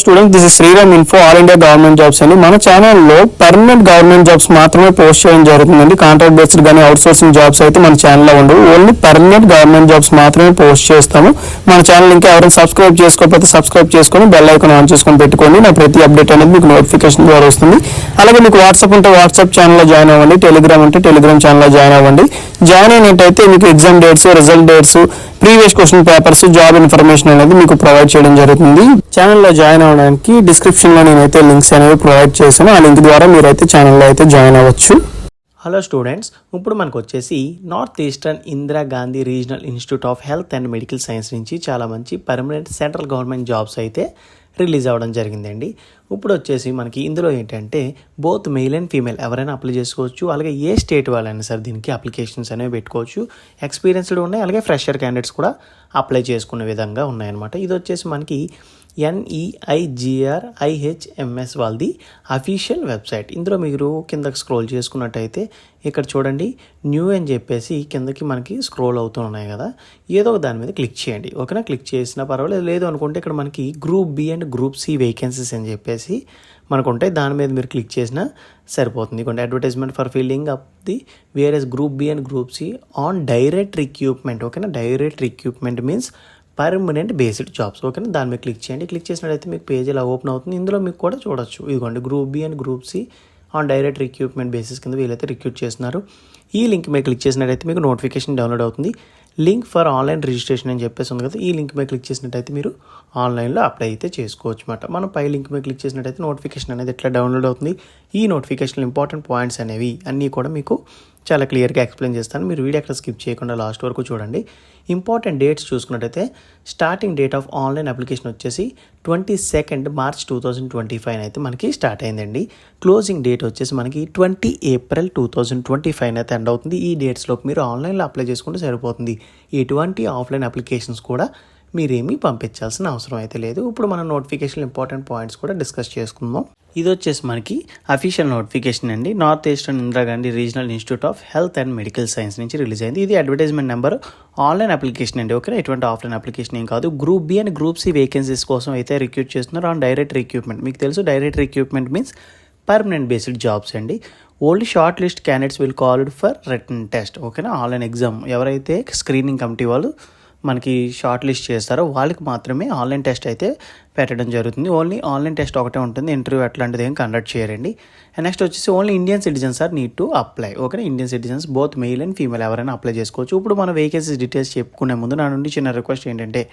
Students, this is Sriram info all India government jobs అని మన ఛానల్లో పర్మనెంట్ గవర్నమెంట్ జాబ్స్ మాత్రమే పోస్ట్ చేయడం జరుగుతుందండి. కాంట్రాక్ట్ బేస్డ్ కానీ అవుట్ సోర్సింగ్ జాబ్స్ అయితే మన ఛానల్లో ఉండవు. ఓన్లీ పర్మనెంట్ గవర్నమెంట్ జాబ్స్ మాత్రమే పోస్ట్ చేస్తాము. మన ఛానల్ ఇంకా ఎవరైనా సబ్స్క్రైబ్ చేసుకోకపోతే సబ్స్క్రైబ్ చేసుకొని బెల్ ఐకాన్ ఆన్ చేసుకొని పెట్టుకోండి. నా ప్రతి అప్డేట్ అనేది మీకు నోటిఫికేషన్ ద్వారా వస్తుంది. అలాగే మీకు వాట్సాప్ ఉంటే వాట్సాప్ ఛానల్లో జాయిన్ అవ్వండి, టెలిగ్రామ్ ఉంటే టెలిగ్రామ్ ఛానల్లో జాయిన్ అవ్వండి. జాయిన్ అయినట్టయితే మీకు exam dates, result dates, previous question papers, job information అనేది మీకు ప్రొవైడ్ చేయడం జరుగుతుంది. ఛానల్లో జాయిన్ అవ్వడానికి డిస్క్రిప్షన్లో నేనైతే లింక్స్ అనేవి ప్రొవైడ్ చేశాను. ఆ లింక్ ద్వారా మీరైతే ఛానల్లో అయితే జాయిన్ అవ్వచ్చు. హలో స్టూడెంట్స్, ఇప్పుడు మనకు వచ్చేసి north eastern Indira Gandhi regional institute of health and medical science నుంచి చాలా మంచి పర్మనెంట్ సెంట్రల్ గవర్నమెంట్ జాబ్స్ అయితే రిలీజ్ అవ్వడం జరిగిందండి. ఇప్పుడు వచ్చేసి మనకి ఇందులో ఏంటంటే బోత్ మెయిల్ అండ్ ఫీమేల్ ఎవరైనా అప్లై చేసుకోవచ్చు. అలాగే ఏ స్టేట్ వాళ్ళైనా సరే దీనికి అప్లికేషన్స్ అనేవి పెట్టుకోవచ్చు. ఎక్స్పీరియన్స్డ్ ఉన్నాయి, అలాగే ఫ్రెషర్ క్యాండిడేట్స్ కూడా అప్లై చేసుకునే విధంగా ఉన్నాయన్నమాట. ఇది వచ్చేసి మనకి NEIGRIHMS వాళ్ళది అఫీషియల్ వెబ్సైట్. ఇందులో మీరు కిందకి స్క్రోల్ చేసుకున్నట్టయితే ఇక్కడ చూడండి, న్యూ అని చెప్పేసి కిందకి మనకి స్క్రోల్ అవుతూ ఉన్నాయి కదా, ఏదో ఒక దాని మీద క్లిక్ చేయండి. ఓకేనా, క్లిక్ చేసినా పర్వాలేదు. లేదు అనుకుంటే ఇక్కడ మనకి group B and group C vacancies అని చెప్పేసి మనకు ఉంటాయి, దాని మీద మీరు క్లిక్ చేసినా సరిపోతుంది. ఇక advertisement for filling up the various group B and group C on direct recruitment. ఓకేనా, direct recruitment means permanent based jobs. ఓకేనా, దాని మీద క్లిక్ చేయండి. క్లిక్ చేసినట్లయితే మీకు పేజ్ ఇలా ఓపెన్ అవుతుంది. ఇందులో మీకు కూడా చూడొచ్చు, ఇదిగోండి group B and group C on direct recruitment basis కింద వీళ్ళైతే రిక్రూట్ చేస్తున్నారు. ఈ లింక్ మీద క్లిక్ చేసినట్టయితే మీకు నోటిఫికేషన్ డౌన్లోడ్ అవుతుంది. లింక్ ఫర్ ఆన్లైన్ రిజిస్ట్రేషన్ అని చెప్పేసి ఉంది కదా, ఈ లింక్ మీద క్లిక్ చేసినట్టయితే మీరు ఆన్లైన్లో అప్లై అయితే చేసుకోవచ్చు అనమాట. మనం పై లింక్ మీద క్లిక్ చేసినట్టయితే నోటిఫికేషన్ అనేది ఎట్లా డౌన్లోడ్ అవుతుంది, ఈ నోటిఫికేషన్లో ఇంపార్టెంట్ పాయింట్స్ అనేవి అన్నీ కూడా మీకు చాలా క్లియర్గా ఎక్స్ప్లెయిన్ చేస్తాను. మీరు వీడియో అక్కడ స్కిప్ చేయకుండా లాస్ట్ వరకు చూడండి. ఇంపార్టెంట్ డేట్స్ చూసుకున్నట్టయితే starting date of online application వచ్చేసి 22 మార్చ్ 2025 అయితే మనకి స్టార్ట్ అయిందండి. క్లోజింగ్ డేట్ వచ్చేసి మనకి 20 ఏప్రిల్ 2025 అయితే ఎండ్ అవుతుంది. ఈ డేట్స్లోపు మీరు ఆన్లైన్లో అప్లై చేసుకుంటే సరిపోతుంది. ఎటువంటి ఆఫ్లైన్ అప్లికేషన్స్ కూడా మీరేమీ పంపించాల్సిన అవసరం అయితే లేదు. ఇప్పుడు మనం నోటిఫికేషన్ ఇంపార్టెంట్ పాయింట్స్ కూడా డిస్కస్ చేసుకుందాం. ఇది వచ్చేసి మనకి అఫీషియల్ నోటిఫికేషన్ అండి. North eastern Indira Gandhi regional institute of health and medical science నుంచి రిలీజ్ అయింది. ఇది అడ్వర్టైజ్మెంట్ నెంబర్ ఆన్లైన్ అప్లికేషన్ అండి. ఓకే, ఎటువంటి ఆఫ్లైన్ అప్లికేషన్ ఏం కాదు. Group B and group C vacancies కోసం అయితే రిక్రూట్ చేస్తున్నారు ఆన్ డైరెక్ట్ రిక్రూట్మెంట్. మీకు తెలుసు direct recruitment means permanent based jobs అండి. Only short list candidates will called for written test. ఓకేనా, ఆన్లైన్ ఎగ్జామ్ ఎవరైతే స్క్రీనింగ్ కమిటీ వాళ్ళు మనకి షార్ట్ లిస్ట్ చేస్తారో వాళ్ళకి మాత్రమే ఆన్లైన్ టెస్ట్ అయితే పెట్టడం జరుగుతుంది. ఓన్లీ ఆన్లైన్ టెస్ట్ ఒకటే ఉంటుంది, ఇంటర్వ్యూ అట్లాంటిది ఏం కండక్ట్ చేయరండి. అండ్ నెక్స్ట్ వచ్చేసి only Indian citizens are need to apply. Okay, Indian citizens both male and female ఎవరైనా అప్లై చేసుకోవచ్చు. ఇప్పుడు మన వేకెన్సీస్ డీటెయిల్స్ చెప్పుకునే ముందు నా నుండి చిన్న రిక్వెస్ట్ ఏంటంటే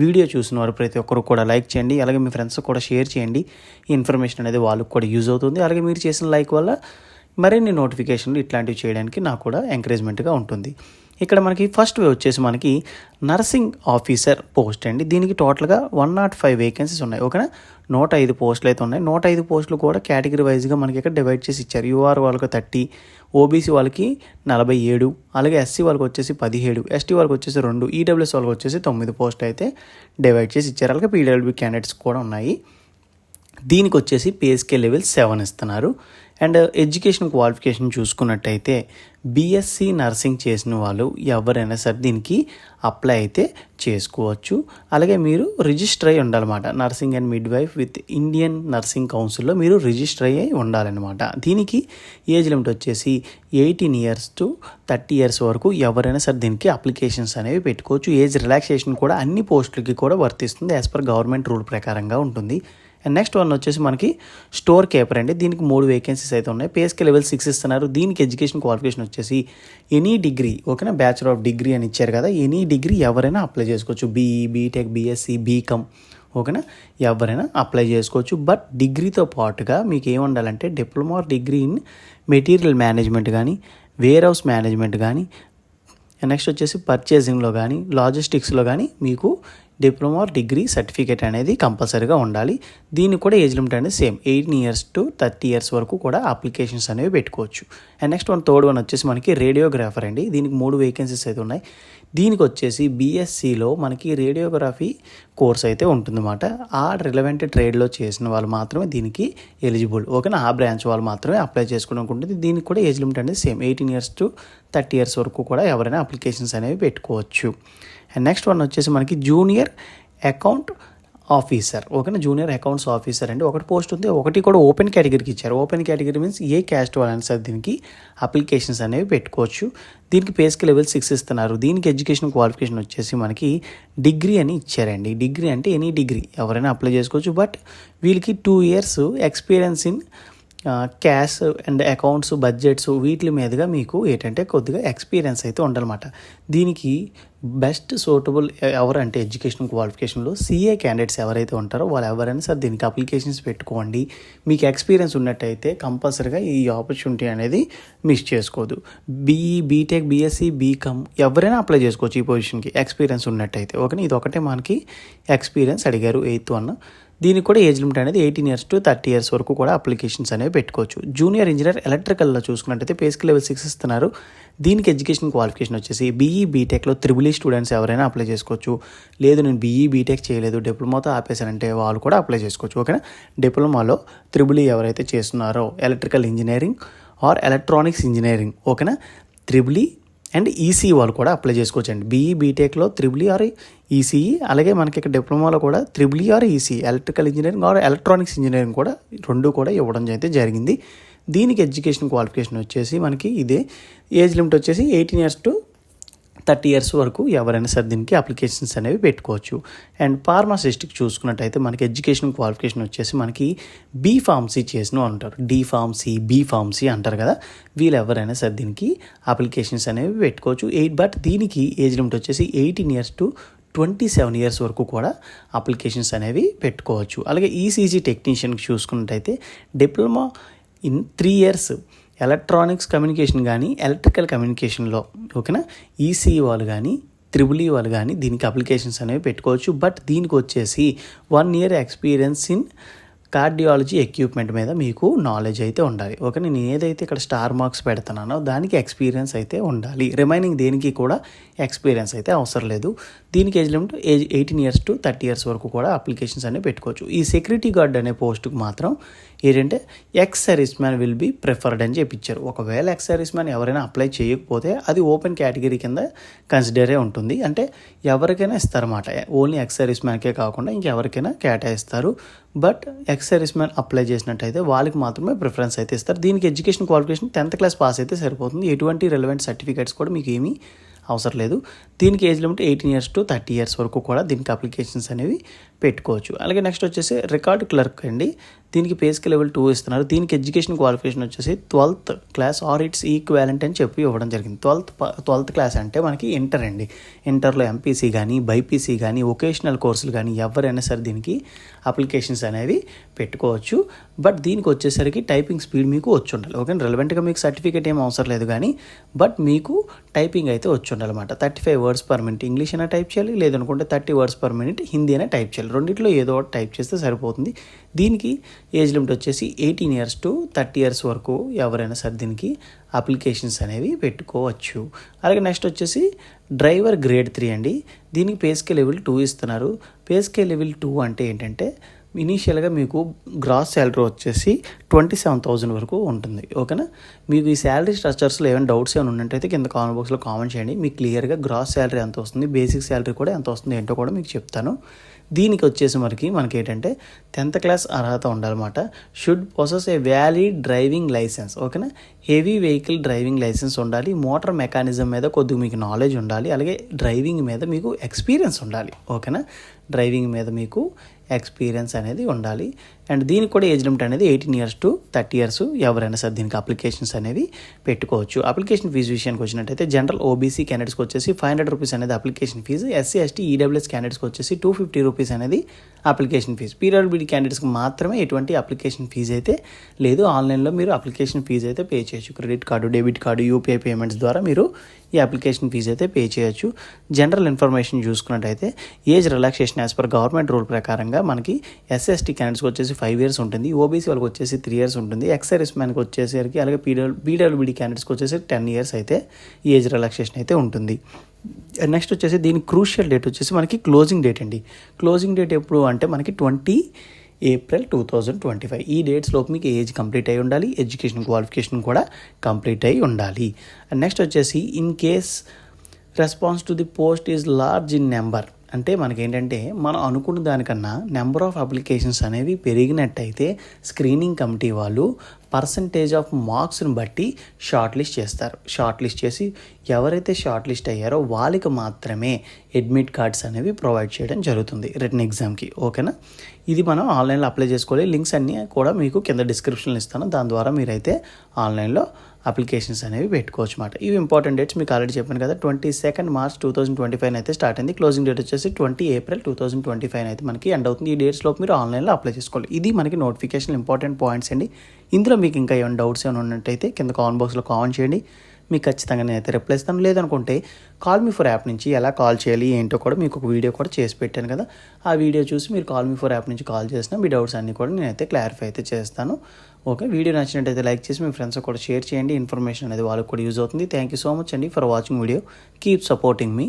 వీడియో చూసిన వారు ప్రతి ఒక్కరు కూడా లైక్ చేయండి, అలాగే మీ ఫ్రెండ్స్ కూడా షేర్ చేయండి. ఈ ఇన్ఫర్మేషన్ అనేది వాళ్ళకి కూడా యూజ్ అవుతుంది. అలాగే మీరు చేసిన లైక్ వల్ల మరిన్ని నోటిఫికేషన్లు ఇట్లాంటివి చేయడానికి నాకు కూడా ఎంకరేజ్మెంట్గా ఉంటుంది. ఇక్కడ మనకి ఫస్ట్ వచ్చేసి మనకి నర్సింగ్ ఆఫీసర్ పోస్ట్ అండి. దీనికి టోటల్గా 105 వేకెన్సీస్ ఉన్నాయి. ఓకేనా, 105 పోస్టులు అయితే ఉన్నాయి. 105 పోస్టులు కూడా కేటగిరీ వైజ్గా మనకి ఇక్కడ డివైడ్ చేసి ఇచ్చారు. యూఆర్ వాళ్ళకి 30, ఓబీసీ వాళ్ళకి 47, అలాగే ఎస్సీ వాళ్ళకి వచ్చేసి 17, ఎస్టీ వాళ్ళకి వచ్చేసి 2, ఈడబ్ల్యూఎస్ వాళ్ళకి వచ్చేసి 9 పోస్టులు అయితే డివైడ్ చేసి ఇచ్చారు. అలాగే పీడబ్ల్యూబీ క్యాండిడేట్స్ కూడా ఉన్నాయి. దీనికి వచ్చేసి పే స్కేల్ లెవెల్ 7 ఇస్తున్నారు. అండ్ ఎడ్యుకేషన్ క్వాలిఫికేషన్ చూసుకున్నట్టయితే బీఎస్సీ నర్సింగ్ చేసిన వాళ్ళు ఎవరైనా సరే దీనికి అప్లై అయితే చేసుకోవచ్చు. అలాగే మీరు రిజిస్టర్ అయ్యి ఉండాలన్నమాట. Nursing and mid wife with Indian nursing కౌన్సిల్లో మీరు రిజిస్టర్ అయ్యి ఉండాలన్నమాట. దీనికి ఏజ్ లిమిట్ వచ్చేసి 18 ఇయర్స్ టు 30 ఇయర్స్ వరకు ఎవరైనా సరే దీనికి అప్లికేషన్స్ అనేవి పెట్టుకోవచ్చు. ఏజ్ రిలాక్సేషన్ కూడా అన్ని పోస్టులకి కూడా వర్తిస్తుంది, యాజ్ పర్ గవర్నమెంట్ రూల్ ప్రకారంగా ఉంటుంది. అండ్ నెక్స్ట్ వన్ వచ్చేసి మనకి స్టోర్ కీపర్ అండి. దీనికి 3 వేకెన్సీస్ అయితే ఉన్నాయి. పే స్కేల్ లెవెల్ 6 ఇస్తున్నారు. దీనికి ఎడ్యుకేషన్ క్వాలిఫికేషన్ వచ్చేసి ఎనీ డిగ్రీ. ఓకేనా, బ్యాచులర్ ఆఫ్ డిగ్రీ అని ఇచ్చారు కదా, ఎనీ డిగ్రీ ఎవరైనా అప్లై చేసుకోవచ్చు. BE, BTech, BSc, BCom. ఓకేనా, ఎవరైనా అప్లై చేసుకోవచ్చు. బట్ డిగ్రీతో పాటుగా మీకు ఏమి ఉండాలంటే diploma degree in material management కానీ, వేర్ హౌస్ మేనేజ్మెంట్ కానీ, నెక్స్ట్ వచ్చేసి పర్చేసింగ్లో కానీ, లాజిస్టిక్స్లో కానీ మీకు డిప్లొమా డిగ్రీ సర్టిఫికేట్ అనేది కంపల్సరీగా ఉండాలి. దీనికి కూడా ఏజ్ లిమిట్ అనేది సేమ్ 18 ఇయర్స్ టు 30 ఇయర్స్ వరకు కూడా అప్లికేషన్స్ అనేవి పెట్టుకోవచ్చు. అండ్ నెక్స్ట్ థర్డ్ వన్ వచ్చేసి మనకి రేడియోగ్రాఫర్ అండి. దీనికి 3 వేకెన్సీస్ అయితే ఉన్నాయి. దీనికి వచ్చేసి బీఎస్సీలో మనకి రేడియోగ్రఫీ కోర్స్ అయితే ఉంటుందన్నమాట. ఆ రిలవెంట్ ట్రేడ్లో చేసిన వాళ్ళు మాత్రమే దీనికి ఎలిజిబుల్. ఓకేనా, ఆ బ్రాంచ్ వాళ్ళు మాత్రమే అప్లై చేసుకోవడానికి ఉంటుంది. దీనికి కూడా ఏజ్ లిమిట్ అనేది సేమ్ 18 ఇయర్స్ టు 30 ఇయర్స్ వరకు కూడా ఎవరైనా అప్లికేషన్స్ అనేవి పెట్టుకోవచ్చు. అండ్ నెక్స్ట్ వన్ వచ్చేసి మనకి జూనియర్ అకౌంట్ ఆఫీసర్, ఓకేనా, జూనియర్ అకౌంట్స్ ఆఫీసర్ అండి. ఒకటి పోస్ట్ ఉంది, ఒకటి కూడా ఓపెన్ కేటగిరీకి ఇచ్చారు. ఓపెన్ కేటగిరీ మీన్స్ ఏ క్యాస్ట్ వాళ్ళని సార్ దీనికి అప్లికేషన్స్ అనేవి పెట్టుకోవచ్చు. దీనికి పే స్కేల్ లెవెల్ 6 ఇస్తున్నారు. దీనికి ఎడ్యుకేషన్ క్వాలిఫికేషన్ వచ్చేసి మనకి డిగ్రీ అని ఇచ్చారండి. డిగ్రీ అంటే ఎనీ డిగ్రీ ఎవరైనా అప్లై చేసుకోవచ్చు. బట్ వీళ్ళకి 2 years experience in cash and accounts, budgets వీటి మీదుగా మీకు ఏంటంటే కొద్దిగా ఎక్స్పీరియన్స్ అయితే ఉండాలన్నమాట. దీనికి బెస్ట్ సూటబుల్ ఎవరంటే ఎడ్యుకేషన్ క్వాలిఫికేషన్లో CA క్యాండిడేట్స్ ఎవరైతే ఉంటారో వాళ్ళు ఎవరైనా సార్ దీనికి అప్లికేషన్స్ పెట్టుకోండి. మీకు ఎక్స్పీరియన్స్ ఉన్నట్టయితే కంపల్సరీగా ఈ ఆపర్చునిటీ అనేది మిస్ చేసుకోవద్దు. BE, BTech, BSc, BCom ఎవరైనా అప్లై చేసుకోవచ్చు ఈ పొజిషన్కి ఎక్స్పీరియన్స్ ఉన్నట్టయితే, ఓకే. ఇది ఒకటే మనకి ఎక్స్పీరియన్స్ అడిగారు 8th one. దీనికి కూడా ఏజ్ లిమిట్ అనేది 18 years to 30 years వరకు కూడా అప్లికేషన్స్ అనేవి పెట్టుకోవచ్చు. జూనియర్ ఇంజనీర్ ఎలక్ట్రికల్లో చూసుకున్నట్టయితే పే స్కేల్ లెవెల్ 6 ఇస్తున్నారు. దీనికి ఎడ్యుకేషన్ క్వాలిఫికేషన్ వచ్చేసి BE, BTechలో EEE స్టూడెంట్స్ ఎవరైనా అప్లై చేసుకోవచ్చు. లేదు నేను BE, BTech చేయలేదు, డిప్లొమాతో ఆపేశానంటే వాళ్ళు కూడా అప్లై చేసుకోవచ్చు, ఓకేనా. డిప్లొమాలో EEE ఎవరైతే చేస్తున్నారో electrical engineering or electronics engineering, ఓకేనా, EEE అండ్ ECE వాళ్ళు కూడా అప్లై చేసుకోవచ్చు అండి. BE, BTechలో EEE ఆర్ ECE, అలాగే మనకి ఇక్కడ డిప్లొమాలో కూడా EEE or ECE electrical engineering or electronics engineering కూడా 2 కూడా ఇవ్వడం అయితే జరిగింది. దీనికి ఎడ్యుకేషన్ క్వాలిఫికేషన్ వచ్చేసి మనకి ఇదే. ఏజ్ లిమిట్ వచ్చేసి 18 years to 30 years వరకు ఎవరైనా సరే దీనికి అప్లికేషన్స్ అనేవి పెట్టుకోవచ్చు. అండ్ ఫార్మాసిస్ట్కి చూసుకున్నట్టయితే మనకి ఎడ్యుకేషన్ క్వాలిఫికేషన్ వచ్చేసి మనకి B.Pharmacy చేసిన అంటారు. D.Pharmacy, B.Pharmacy అంటారు కదా, వీళ్ళు ఎవరైనా సరే దీనికి అప్లికేషన్స్ అనేవి పెట్టుకోవచ్చు. బట్ దీనికి ఏజ్ లిమిట్ వచ్చేసి 18 years to 27 years వరకు కూడా అప్లికేషన్స్ అనేవి పెట్టుకోవచ్చు. అలాగే ECG టెక్నీషియన్కి చూసుకున్నట్టయితే diploma in 3 years electronics communication కానీ ఎలక్ట్రికల్ కమ్యూనికేషన్లో, ఓకేనా, ECE వాళ్ళు కానీ EEE వాళ్ళు కానీ దీనికి అప్లికేషన్స్ అనేవి పెట్టుకోవచ్చు. బట్ దీనికి వచ్చేసి 1 year experience in cardiology equipment మీద మీకు నాలెడ్జ్ అయితే ఉండాలి, ఓకే. నేను ఏదైతే ఇక్కడ స్టార్ మార్క్స్ పెడుతున్నానో దానికి ఎక్స్పీరియన్స్ అయితే ఉండాలి. రిమైనింగ్ దేనికి కూడా ఎక్స్పీరియన్స్ అయితే అవసరం లేదు. దీనికి age limit 18 years to 30 years వరకు కూడా అప్లికేషన్స్ అనేవి పెట్టుకోవచ్చు. ఈ సెక్యూరిటీ గార్డ్ అనే పోస్టుకు మాత్రం ఏంటంటే ex service man will be preferred అని చెప్పించారు. ఒకవేళ ఎక్స్ సర్వీస్ మ్యాన్ ఎవరైనా అప్లై చేయకపోతే అది ఓపెన్ కేటగిరీ కింద కన్సిడరే ఉంటుంది. అంటే ఎవరికైనా ఇస్తారన్నమాట, ఓన్లీ ఎక్స్ సర్వీస్ మ్యాన్కే కాకుండా ఇంకెవరికైనా కేటాయిస్తారు. But ex service man apply చేసినట్టయితే వాళ్ళకి మాత్రమే ప్రిఫరెన్స్ అయితే ఇస్తారు. దీనికి education qualification 10th class pass అయితే సరిపోతుంది. ఎటువంటి రిలవెంట్ సర్టిఫికేట్స్ కూడా మీకు ఏమీ అవసరం లేదు. దీనికి age limit 18 years to 30 years వరకు కూడా దీనికి అప్లికేషన్స్ అనేవి పెట్టుకోవచ్చు. అలాగే నెక్స్ట్ వచ్చేసి రికార్డ్ క్లర్క్ అండి. దీనికి పే స్కేల్ లెవెల్ 2 ఇస్తున్నారు. దీనికి ఎడ్యుకేషన్ క్వాలిఫికేషన్ వచ్చేసి 12th class are it's equivalent అని చెప్పి ఇవ్వడం జరిగింది. 12th class అంటే మనకి ఇంటర్ అండి. ఇంటర్లో MPC కానీ BPC కానీ వొకేషనల్ కోర్సులు కానీ ఎవరైనా సరే దీనికి అప్లికేషన్స్ అనేవి పెట్టుకోవచ్చు. బట్ దీనికి వచ్చేసరికి టైపింగ్ స్పీడ్ మీకు వచ్చి ఉండాలి, ఓకే. రెలవెంట్గా మీకు సర్టిఫికేట్ ఏం అవసరం లేదు కానీ బట్ మీకు టైపింగ్ అయితే వచ్చి ఉండాలన్నమాట. 35 words per minute ఇంగ్లీష్ అయినా టైప్ చేయాలి, లేదనుకుంటే 30 words per minute హిందీ అయినా టైప్ చేయాలి. రెండిట్లో ఏదో ఒకటి టైప్ చేస్తే సరిపోతుంది. దీనికి ఏజ్ లిమిట్ వచ్చేసి 18 years to 30 years వరకు ఎవరైనా సరే దీనికి అప్లికేషన్స్ అనేవి పెట్టుకోవచ్చు. అలాగే నెక్స్ట్ వచ్చేసి డ్రైవర్ గ్రేడ్ 3 అండి. దీనికి పే స్కేల్ లెవెల్ 2 ఇస్తున్నారు. పే స్కేల్ లెవెల్ 2 అంటే ఏంటంటే ఇనీషియల్గా మీకు గ్రాస్ శాలరీ వచ్చేసి 27,000 వరకు ఉంటుంది, ఓకేనా. మీకు ఈ శాలరీ స్ట్రక్చర్స్లో ఏమైనా డౌట్స్ ఏమైనా ఉన్నట్టయితే కింద కామెంట్ బాక్స్లో కామెంట్ చేయండి. మీకు క్లియర్గా గ్రాస్ శాలరీ ఎంత వస్తుంది, బేసిక్ శాలరీ కూడా ఎంత వస్తుంది ఏంటో కూడా మీకు చెప్తాను. దీనికి వచ్చేసి మనకి ఏంటంటే 10th class అర్హత ఉండాలన్నమాట. Should possess a valid driving licence, ఓకేనా. హెవీ వెహికల్ డ్రైవింగ్ లైసెన్స్ ఉండాలి. మోటార్ మెకానిజం మీద కొద్దిగా మీకు నాలెడ్జ్ ఉండాలి. అలాగే డ్రైవింగ్ మీద మీకు ఎక్స్పీరియన్స్ ఉండాలి, ఓకేనా. డ్రైవింగ్ మీద మీకు ఎక్స్పీరియన్స్ అనేది ఉండాలి. అండ్ దీనికి కూడా ఏజ్ లిమిట్ అనేది 18 years to 30 years ఎవరైనా సరే దీనికి అప్లికేషన్స్ అనేవి పెట్టుకోవచ్చు. అప్లికేషన్ ఫీజు విషయానికి వచ్చినట్టయితే జనరల్ OBC క్యాండిడేట్స్కి వచ్చేసి 500 rupees అనేది application fees. SC ST EWS క్యాండిడేట్స్కి వచ్చేసి 250 rupees అనేది అప్లికేషన్ ఫీజు. PWD క్యాండిడేట్స్కి మాత్రమే ఎటువంటి అప్లికేషన్ ఫీజు అయితే లేదు. ఆన్లైన్లో మీరు అప్లికేషన్ ఫీజు అయితే పే చేయొచ్చు. Credit card, debit card, UPI payments ద్వారా మీరు ఈ అప్లికేషన్ ఫీజు అయితే పే చేయొచ్చు. జనరల్ ఇన్ఫర్మేషన్ చూసుకున్నట్టయితే age relaxation as per government rule ప్రకారంగా మనకి SST క్యాండిడేట్స్కి వచ్చేసి 5 years ఉంటుంది. OBC వాళ్ళకి వచ్చేసి 3 years ఉంటుంది. ఎక్స్ సర్వీస్ మ్యాన్కి వచ్చేసరికి అలాగే PWD క్యాండిడేట్స్కి వచ్చేసి 10 years అయితే ఈ ఏజ్ రిలాక్సేషన్ అయితే ఉంటుంది. నెక్స్ట్ వచ్చేసి దీని క్రూషియల్ డేట్ వచ్చేసి మనకి క్లోజింగ్ డేట్ అండి. క్లోజింగ్ డేట్ ఎప్పుడు అంటే మనకి 20 April 2025. ఈ డేట్స్ లోపు మీకు ఏజ్ కంప్లీట్ అయి ఉండాలి, ఎడ్యుకేషన్ క్వాలిఫికేషన్ కూడా కంప్లీట్ అయి ఉండాలి. అండ్ నెక్స్ట్ వచ్చేసి in case response to the post is large in number, అంటే మనకేంటంటే మనం అనుకున్న దానికన్నా నెంబర్ ఆఫ్ అప్లికేషన్స్ అనేవి పెరిగినట్టయితే స్క్రీనింగ్ కమిటీ వాళ్ళు పర్సంటేజ్ ఆఫ్ మార్క్స్ని బట్టి షార్ట్ లిస్ట్ చేస్తారు. షార్ట్ లిస్ట్ చేసి ఎవరైతే షార్ట్ లిస్ట్ అయ్యారో వాళ్ళకి మాత్రమే అడ్మిట్ కార్డ్స్ అనేవి ప్రొవైడ్ చేయడం జరుగుతుంది రిటన్ ఎగ్జామ్కి. ఓకేనా, ఇది మనం ఆన్లైన్లో అప్లై చేసుకోవాలి. లింక్స్ అన్నీ కూడా మీకు కింద డిస్క్రిప్షన్లో ఇస్తాను. దాని ద్వారా మీరైతే ఆన్లైన్లో అప్లికేషన్స్ అనేవి పెట్టుకోవచ్చు అన్నమాట. ఇవి ఇంపార్టెంట్ డేట్స్ మీకు ఆల్రెడీ చెప్పాను కదా. 22 మార్చ్ 2025 అయితే స్టార్ట్ అయింది. క్లోజింగ్ డేట్ వచ్చేసి 20 ఏప్రిల్ 2025 అయితే మనకి ఎండ్ అవుతుంది. ఈ డేట్స్లోపు మీరు ఆన్లైన్లో అప్లై చేసుకోవాలి. ఇది మనకి నోటిఫికేషన్ ఇంపార్టెంట్ పాయింట్స్ అండి. ఇందులో మీకు ఇంకా ఏమైనా డౌట్స్ ఏమైనా ఉన్నట్టయితే కింద కామెంట్ బాక్స్లో కామెంట్ చేయండి. మీకు ఖచ్చితంగా నేనైతే రిప్లై ఇస్తాను. లేదనుకుంటే కాల్ మీ ఫర్ యాప్ నుంచి ఎలా కాల్ చేయాలి ఏంటో కూడా మీకు ఒక వీడియో కూడా చేసి పెట్టాను కదా. ఆ వీడియో చూసి మీరు కాల్ మీ ఫర్ యాప్ నుంచి కాల్ చేసినా మీ డౌట్స్ అన్నీ కూడా నేనైతే క్లారిఫై అయితే చేస్తాను. ఓకే, వీడియో నచ్చినట్టయితే లైక్ చేసి మీ ఫ్రెండ్స్ కూడా షేర్ చేయండి. ఇన్ఫర్మేషన్ అనేది వాళ్ళకి కూడా యూజ్ అవుతుంది. థ్యాంక్ యూ సో మచ్ అండి for watching video. Keep supporting me.